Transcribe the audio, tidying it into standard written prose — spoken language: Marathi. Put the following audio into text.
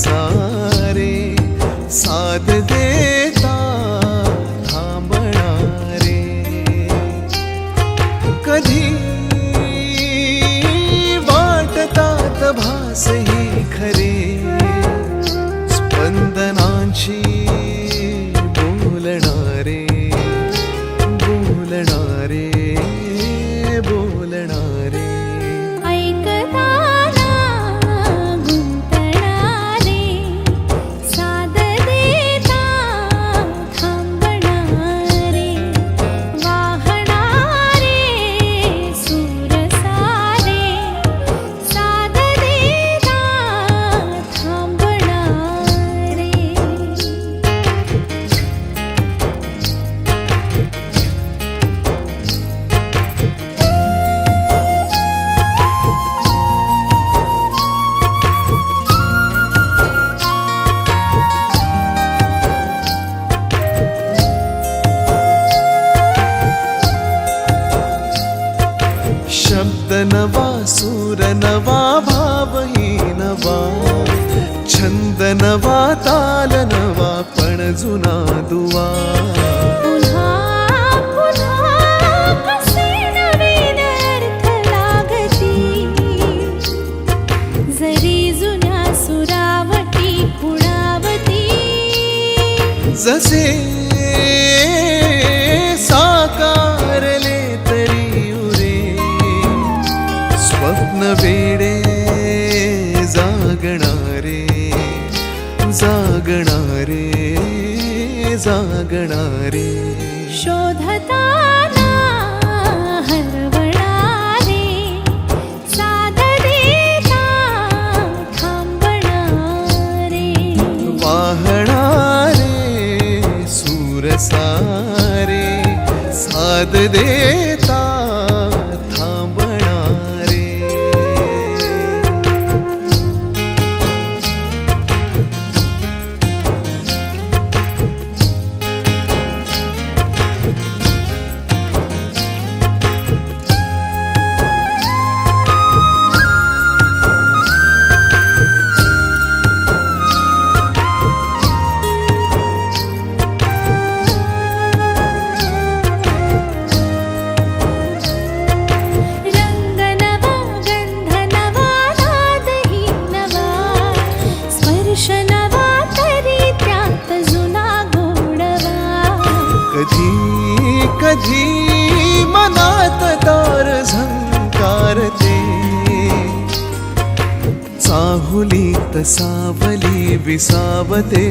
सारे साथ देता थांबणारे कधी वाटतात भास ही खरे स्पंदनांची बोलणारे बोलणारे बोलणारे ऐकताना गुंतणारे साथ देता थांबणारे वाहणारे सूरसारे साथ देता थांबणारे शब्द नवा सूर नवा भावही नवा छंद नवा ताल नवा पण जुना दुवा पुन्हा पुन्हा कसे नवीन अर्थ लागती जरी जुन्या सुरावटी खुणावती जसे साकारले तरी उरे स्वप्न वेडे जागणारे जागणारे जागणारे शोधताना हरवणारे साथ देता थांबणारे वाहणारे सूरसारे साथ देता थांबणारे रंग नवा गंध नवा नादही नवा स्पर्श नवा तरी त्यात जुना गोडवा कधी कधी मनात तार झंकारते चाहुलीत सावली विसावते